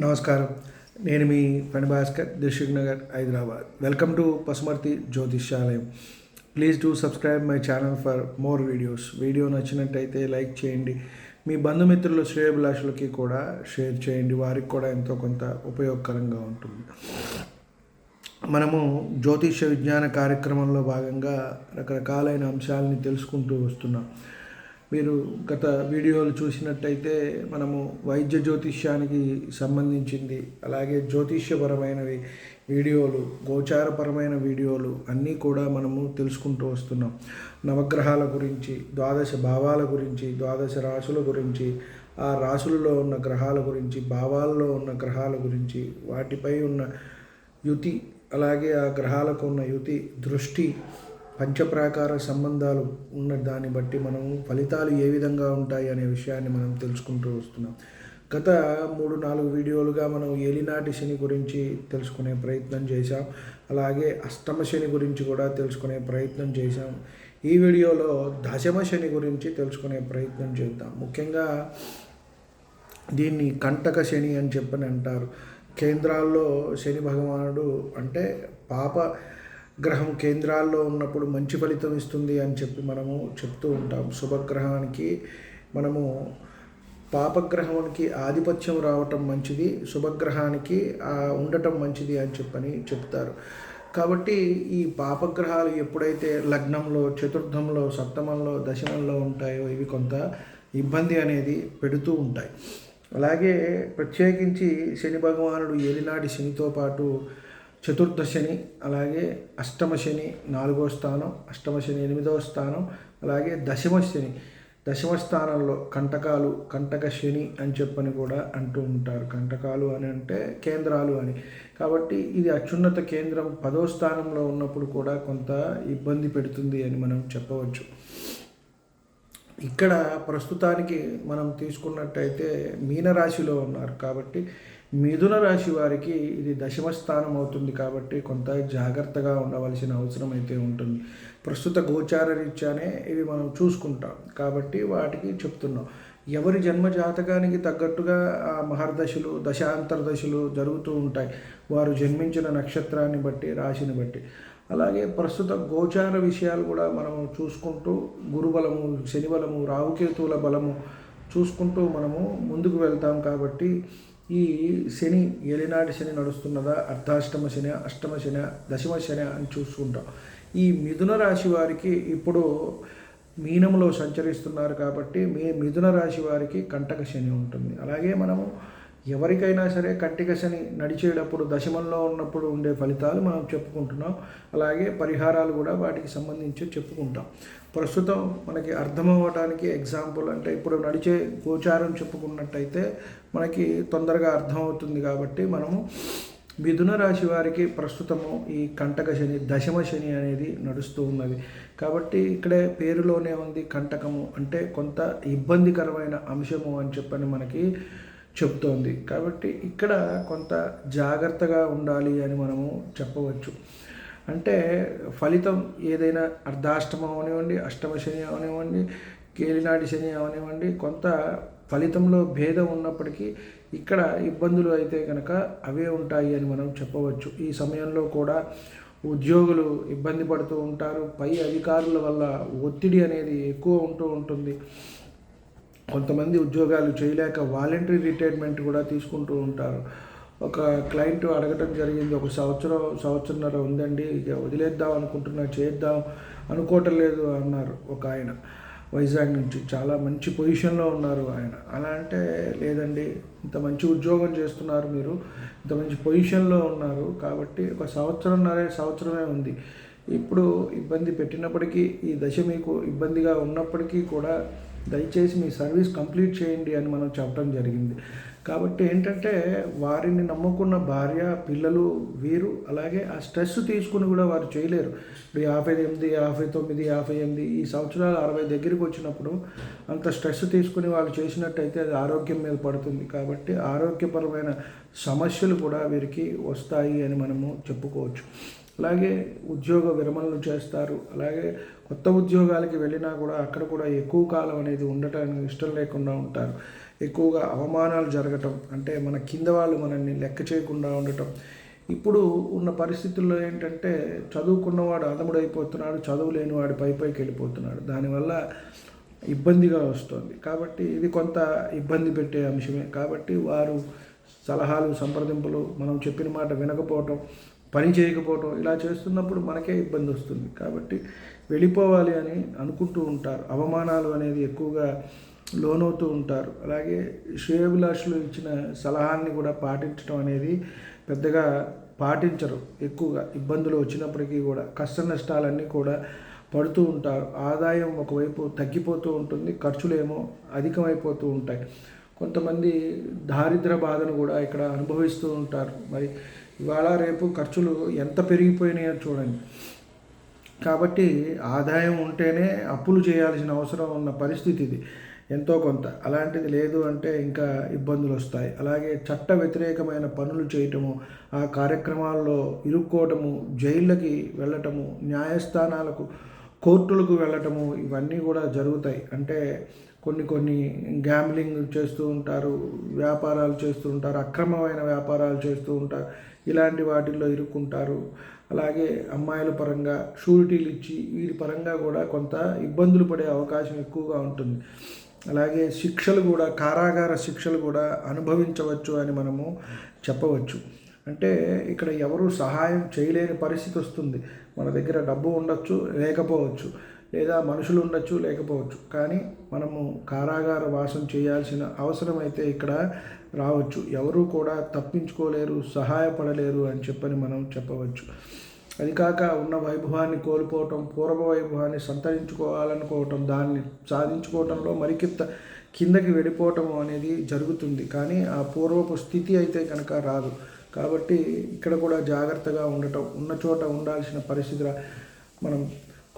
నమస్కారం. నేను మీ Phani Bhaskar, Dilsukh Nagar, Hyderabad. Welcome to Pasumarthi Jyotishyalayam. Please do subscribe my channel for more videos. Video నచ్చినట్టయితే లైక్ చేయండి. మీ బంధుమిత్రులు, శ్రేయోభిలాషులకి కూడా షేర్ చేయండి. వారికి కూడా ఎంతో కొంత ఉపయోగకరంగా ఉంటుంది. మనము జ్యోతిష విజ్ఞాన కార్యక్రమంలో భాగంగా రకరకాలైన అంశాలని తెలుసుకుంటూ వస్తున్నాం. మీరు గత వీడియోలు చూసినట్టయితే మనము వైద్య జ్యోతిష్యానికి సంబంధించింది, అలాగే జ్యోతిష్యపరమైనవి వీడియోలు, గోచారపరమైన వీడియోలు అన్నీ కూడా మనము తెలుసుకుంటూ వస్తున్నాం. నవగ్రహాల గురించి, ద్వాదశ భావాల గురించి, ద్వాదశ రాశుల గురించి, ఆ రాశులలో ఉన్న గ్రహాల గురించి, భావాల్లో ఉన్న గ్రహాల గురించి, వాటిపై ఉన్న యుతి, అలాగే ఆ గ్రహాలకు ఉన్న యుతి, దృష్టి, పంచప్రాకార సంబంధాలు ఉన్న దాన్ని బట్టి మనం ఫలితాలు ఏ విధంగా ఉంటాయి అనే విషయాన్ని మనం తెలుసుకుంటూ వస్తున్నాం. గత 3-4 వీడియోలుగా మనం ఏలినాటి శని గురించి తెలుసుకునే ప్రయత్నం చేశాం. అలాగే అష్టమ శని గురించి కూడా తెలుసుకునే ప్రయత్నం చేశాం. ఈ వీడియోలో దశమ శని గురించి తెలుసుకునే ప్రయత్నం చేద్దాం. ముఖ్యంగా దీన్ని కంటక శని అని చెప్పని అంటారు. కేంద్రాల్లో శని భగవానుడు అంటే పాప గ్రహం కేంద్రాల్లో ఉన్నప్పుడు మంచి ఫలితం ఇస్తుంది అని చెప్పి మనము చెప్తూ ఉంటాం. శుభగ్రహానికి మనము పాపగ్రహానికి ఆధిపత్యం రావటం మంచిది, శుభగ్రహానికి ఉండటం మంచిది అని చెప్పని చెప్తారు. కాబట్టి ఈ పాపగ్రహాలు ఎప్పుడైతే లగ్నంలో, చతుర్థంలో, సప్తమంలో, దశమంలో ఉంటాయో ఇవి కొంత ఇబ్బంది అనేది పెడుతూ ఉంటాయి. అలాగే ప్రత్యేకించి శని భగవానుడు ఏలినాటి శనితో పాటు చతుర్థ శని, అలాగే అష్టమ శని 4వ స్థానం, అష్టమ శని 8వ స్థానం, అలాగే దశమ శని దశమ స్థానంలో కంటకాలు, కంటక శని అని చెప్పని కూడా అంటూ ఉంటారు. కంటకాలు అని అంటే కేంద్రాలు అని. కాబట్టి ఇది అత్యున్నత కేంద్రం 10వ స్థానంలో ఉన్నప్పుడు కూడా కొంత ఇబ్బంది పెడుతుంది అని మనం చెప్పవచ్చు. ఇక్కడ ప్రస్తుతానికి మనం తీసుకున్నట్టయితే మీనరాశిలో ఉన్నారు కాబట్టి మిథున రాశి వారికి ఇది దశమ స్థానం అవుతుంది. కాబట్టి కొంత జాగ్రత్తగా ఉండవలసిన అవసరం అయితే ఉంటుంది. ప్రస్తుత గోచార రీత్యానే ఇవి మనం చూసుకుంటాం కాబట్టి వాటికి చెప్తున్నాం. ఎవరి జన్మ జాతకానికి తగ్గట్టుగా ఆ మహర్దశలు, దశాంతర్దశలు జరుగుతూ ఉంటాయి, వారు జన్మించిన నక్షత్రాన్ని బట్టి, రాశిని బట్టి. అలాగే ప్రస్తుత గోచార విషయాలు కూడా మనం చూసుకుంటూ గురుబలము, శనిబలము, రాహుకేతువుల బలము చూసుకుంటూ మనము ముందుకు వెళ్తాం. కాబట్టి ఈ శని ఏలినాటి శని నడుస్తున్నదా, అర్ధాష్టమ శని, అష్టమ శని, దశమ శని అని చూసుకుంటాం. ఈ మిథున రాశి వారికి ఇప్పుడు మీనంలో సంచరిస్తున్నారు కాబట్టి మిథున రాశి వారికి కంటక శని ఉంటుంది. అలాగే మనము ఎవరికైనా సరే కంటిక శని నడిచేటప్పుడు దశమంలో ఉన్నప్పుడు ఉండే ఫలితాలు మనం చెప్పుకుంటున్నాం. అలాగే పరిహారాలు కూడా వాటికి సంబంధించి చెప్పుకుంటాం. ప్రస్తుతం మనకి అర్థమవ్వటానికి ఎగ్జాంపుల్ అంటే ఇప్పుడు నడిచే గోచారం చెప్పుకున్నట్టయితే మనకి తొందరగా అర్థమవుతుంది. కాబట్టి మనము మిథున రాశి వారికి ప్రస్తుతము ఈ కంటక శని, దశమ శని అనేది నడుస్తూ ఉన్నది. కాబట్టి ఇక్కడే పేరులోనే ఉంది కంటకము అంటే కొంత ఇబ్బందికరమైన అంశము అని చెప్పని మనకి చెప్తోంది. కాబట్టి ఇక్కడ కొంత జాగ్రత్తగా ఉండాలి అని మనము చెప్పవచ్చు. అంటే ఫలితం ఏదైనా అర్ధాష్టమం అవనివ్వండి, అష్టమ శని అవనివ్వండి, కేలినాటి శని అవనివ్వండి, కొంత ఫలితంలో భేదం ఉన్నప్పటికీ ఇక్కడ ఇబ్బందులు అయితే కనుక అవే ఉంటాయి అని మనం చెప్పవచ్చు. ఈ సమయంలో కూడా ఉద్యోగులు ఇబ్బంది పడుతూ ఉంటారు. పై అధికారుల వల్ల ఒత్తిడి అనేది ఎక్కువ ఉంటూ ఉంటుంది. కొంతమంది ఉద్యోగాలు చేయలేక వాలంటరీ రిటైర్మెంట్ కూడా తీసుకుంటూ ఉంటారు. ఒక క్లయింట్ అడగటం జరిగింది, ఒక సంవత్సరంన్నర ఉందండి, ఇక వదిలేద్దాం అనుకుంటున్నా, చేద్దాం అనుకోవటం లేదు అన్నారు ఒక ఆయన. వైజాగ్ నుంచి చాలా మంచి పొజిషన్లో ఉన్నారు ఆయన. అలా అంటే లేదండి, ఇంత మంచి ఉద్యోగం చేస్తున్నారు మీరు, ఇంత మంచి పొజిషన్లో ఉన్నారు కాబట్టి ఒక సంవత్సరమే ఉంది. ఇప్పుడు ఇబ్బంది పెట్టినప్పటికీ ఈ దశ మీకు ఇబ్బందిగా ఉన్నప్పటికీ కూడా దయచేసి మీ సర్వీస్ కంప్లీట్ చేయండి అని మనం చెప్పడం జరిగింది. కాబట్టి ఏంటంటే వారిని నమ్ముకున్న భార్య, పిల్లలు, వీరు అలాగే ఆ స్ట్రెస్ తీసుకుని కూడా వారు చేయలేరు. ఇప్పుడు 58, 59, 58 ఈ సంవత్సరాలు 60 దగ్గరికి వచ్చినప్పుడు అంత స్ట్రెస్ తీసుకుని వాళ్ళు చేసినట్టయితే అది ఆరోగ్యం మీద పడుతుంది. కాబట్టి ఆరోగ్యపరమైన సమస్యలు కూడా వీరికి వస్తాయి అని మనము చెప్పుకోవచ్చు. అలాగే ఉద్యోగ విరమణలు చేస్తారు. అలాగే కొత్త ఉద్యోగాలకి వెళ్ళినా కూడా అక్కడ కూడా ఎక్కువ కాలం అనేది ఉండటానికి ఇష్టం లేకుండా ఉంటారు. ఎక్కువగా అవమానాలు జరగటం, అంటే మన కింద వాళ్ళు మనల్ని లెక్క చేయకుండా ఉండటం. ఇప్పుడు ఉన్న పరిస్థితుల్లో ఏంటంటే చదువుకున్నవాడు అధముడైపోతున్నాడు, చదువు లేనివాడు పైకి వెళ్ళిపోతున్నాడు. దానివల్ల ఇబ్బందిగా వస్తుంది. కాబట్టి ఇది కొంత ఇబ్బంది పెట్టే అంశమే. కాబట్టి వారు సలహాలు, సంప్రదింపులు, మనం చెప్పిన మాట వినకపోవటం, పని చేయకపోవటం ఇలా చేస్తున్నప్పుడు మనకే ఇబ్బంది వస్తుంది. కాబట్టి వెళ్ళిపోవాలి అని అనుకుంటూ ఉంటారు. అవమానాలు అనేది ఎక్కువగా లోనవుతూ ఉంటారు. అలాగే శ్రేయోభిలాషులు ఇచ్చిన సలహాన్ని కూడా పాటించడం అనేది పెద్దగా పాటించరు. ఎక్కువగా ఇబ్బందులు వచ్చినప్పటికీ కూడా కష్ట నష్టాలన్నీ కూడా పడుతూ ఉంటారు. ఆదాయం ఒకవైపు తగ్గిపోతూ ఉంటుంది, ఖర్చులేమో అధికమైపోతూ ఉంటాయి. కొంతమంది దారిద్ర బాధను కూడా ఇక్కడ అనుభవిస్తూ ఉంటారు. మరి ఇవాళ రేపు ఖర్చులు ఎంత పెరిగిపోయినాయో చూడండి. కాబట్టి ఆదాయం ఉంటేనే అప్పులు చేయాల్సిన అవసరం ఉన్న పరిస్థితి ఇది ఎంతో కొంత. అలాంటిది లేదు అంటే ఇంకా ఇబ్బందులు వస్తాయి. అలాగే చట్ట వ్యతిరేకమైన పనులు చేయటము, ఆ కార్యక్రమాల్లో ఇరుక్కోవటము, జైళ్ళకి వెళ్ళటము, న్యాయస్థానాలకు, కోర్టులకు వెళ్ళటము, ఇవన్నీ కూడా జరుగుతాయి. అంటే కొన్ని గ్యాంబ్లింగ్ చేస్తూ ఉంటారు, వ్యాపారాలు చేస్తూ ఉంటారు, అక్రమమైన వ్యాపారాలు చేస్తూ ఉంటారు. ఇలాంటి వాటిల్లో ఇరుక్కుంటారు. అలాగే అమ్మాయిల పరంగా షూరిటీలు ఇచ్చి వీరి పరంగా కూడా కొంత ఇబ్బందులు పడే అవకాశం ఎక్కువగా ఉంటుంది. అలాగే శిక్షలు కూడా, కారాగార శిక్షలు కూడా అనుభవించవచ్చు అని మనము చెప్పవచ్చు. అంటే ఇక్కడ ఎవరు సహాయం చేయలేని పరిస్థితి వస్తుంది. మన దగ్గర డబ్బు ఉండొచ్చు, లేకపోవచ్చు, లేదా మనుషులు ఉండొచ్చు, లేకపోవచ్చు. కానీ మనము కారాగార వాసం చేయాల్సిన అవసరం అయితే ఇక్కడ రావచ్చు. ఎవరు కూడా తప్పించుకోలేరు, సహాయపడలేరు అని చెప్పని మనం చెప్పవచ్చు. అది కాక ఉన్న వైభవాన్ని కోల్పోవటం, పూర్వ వైభవాన్ని సంతరించుకోవాలనుకోవటం, దాన్ని సాధించుకోవటంలో మరికింత కిందకి వెళ్ళిపోవటం అనేది జరుగుతుంది. కానీ ఆ పూర్వపు స్థితి అయితే కనుక రాదు. కాబట్టి ఇక్కడ కూడా జాగ్రత్తగా ఉండటం, ఉన్న చోట ఉండాల్సిన పరిస్థితి మనం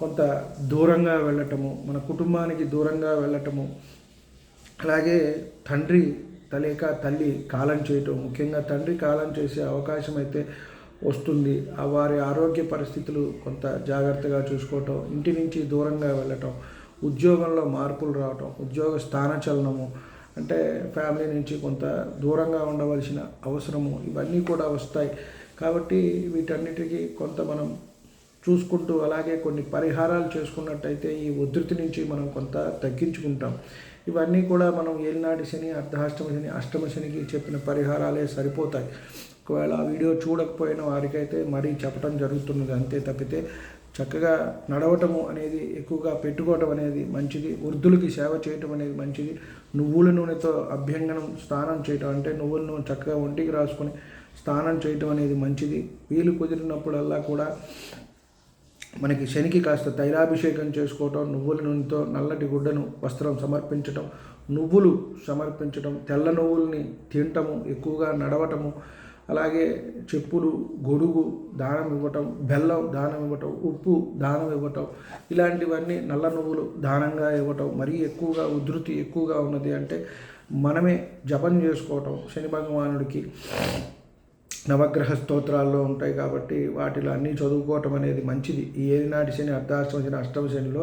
కొంత దూరంగా వెళ్ళటము, మన కుటుంబానికి దూరంగా వెళ్ళటము, అలాగే తండ్రి లేక తల్లి కాలం చేయటం, ముఖ్యంగా తండ్రి కాలం చేసే అవకాశం అయితే వస్తుంది. వారి ఆరోగ్య పరిస్థితులు కొంత జాగ్రత్తగా చూసుకోవటం, ఇంటి నుంచి దూరంగా వెళ్ళటం, ఉద్యోగంలో మార్పులు రావటం, ఉద్యోగ స్థానచలనము, అంటే ఫ్యామిలీ నుంచి కొంత దూరంగా ఉండవలసిన అవసరము, ఇవన్నీ కూడా వస్తాయి. కాబట్టి వీటన్నిటికీ కొంత మనం చూసుకుంటూ, అలాగే కొన్ని పరిహారాలు చేసుకున్నట్టయితే ఈ ఉధృతి నుంచి మనం కొంత తగ్గించుకుంటాం. ఇవన్నీ కూడా మనం ఏలినాటి శని, అర్ధాష్టమ శని, అష్టమ శనికి చెప్పిన పరిహారాలే సరిపోతాయి. ఒకవేళ ఆ వీడియో చూడకపోయిన వారికైతే మరీ చెప్పడం జరుగుతున్నది. అంతే తప్పితే చక్కగా నడవటము అనేది, ఎక్కువగా పెట్టుకోవటం అనేది మంచిది. వృద్ధులకి సేవ చేయటం అనేది మంచిది. నువ్వుల నూనెతో అభ్యంగనం స్నానం చేయటం, అంటే నువ్వుల నూనె చక్కగా ఒంటికి రాసుకొని స్నానం చేయటం అనేది మంచిది. వీలు కుదిరినప్పుడల్లా కూడా మనకి శనికి కాస్త తైలాభిషేకం చేసుకోవటం, నువ్వుల నూనెతో నల్లటి గుడ్డను వస్త్రం సమర్పించటం, నువ్వులు సమర్పించటం, తెల్ల నువ్వుల్ని తినటము, ఎక్కువగా నడవటము, అలాగే చెప్పులు, గొడుగు దానం ఇవ్వటం, బెల్లం దానం ఇవ్వటం, ఉప్పు దానం ఇవ్వటం, ఇలాంటివన్నీ నల్ల నువ్వులు దానంగా ఇవ్వటం. మరీ ఎక్కువగా ఉధృతి ఎక్కువగా ఉన్నది అంటే మనమే జపం చేసుకోవటం, శని భగవానుడికి నవగ్రహ స్తోత్రాల్లో ఉంటాయి కాబట్టి వాటిలో అన్నీ చదువుకోవటం అనేది మంచిది. ఈ ఏలినాటి శని, అర్ధాష్టమ శని, అష్టమ శనిలో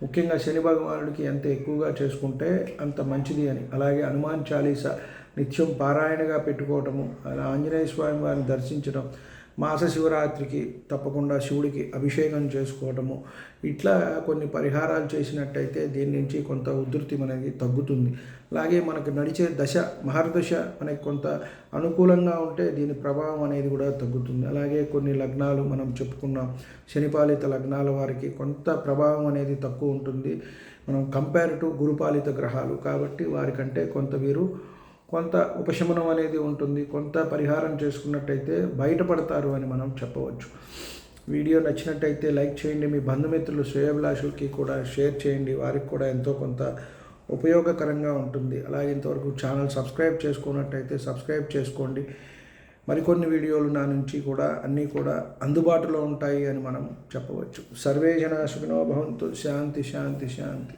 ముఖ్యంగా శని భగవానుడికి ఎంత ఎక్కువగా చేసుకుంటే అంత మంచిది అని. అలాగే హనుమాన్ చాలీసా నిత్యం పారాయణగా పెట్టుకోవటము, అలా ఆంజనేయ స్వామి వారిని దర్శించడం, మాస శివరాత్రికి తప్పకుండా శివుడికి అభిషేకం చేసుకోవటము, ఇట్లా కొన్ని పరిహారాలు చేసినట్టయితే దీని నుంచి కొంత ఉధృతి మనకి తగ్గుతుంది. అలాగే మనకు నడిచే దశ, మహర్దశ మనకి కొంత అనుకూలంగా ఉంటే దీని ప్రభావం అనేది కూడా తగ్గుతుంది. అలాగే కొన్ని లగ్నాలు మనం చెప్పుకున్నాం, శనిపాలిత లగ్నాల వారికి కొంత ప్రభావం అనేది తక్కువ ఉంటుంది మనం కంపేర్ టు గురుపాలిత గ్రహాలు. కాబట్టి వారికంటే కొంత వీరు కొంత ఉపశమనం అనేది ఉంటుంది. కొంత పరిహారం చేసుకున్నట్టయితే బయటపడతారు అని మనం చెప్పవచ్చు. వీడియో నచ్చినట్టయితే లైక్ చేయండి, మీ బంధుమిత్రులు, శ్రేయోభిలాషులకి కూడా షేర్ చేయండి, వారికి కూడా ఎంతో కొంత ఉపయోగకరంగా ఉంటుంది. అలాగే ఇంతవరకు ఛానల్ సబ్స్క్రైబ్ చేసుకున్నట్టయితే సబ్స్క్రైబ్ చేసుకోండి. మరికొన్ని వీడియోలు నా నుంచి కూడా అన్నీ కూడా అందుబాటులో ఉంటాయి అని మనం చెప్పవచ్చు. సర్వే జనా సుఖినో భవంతు. శాంతి శాంతి శాంతి.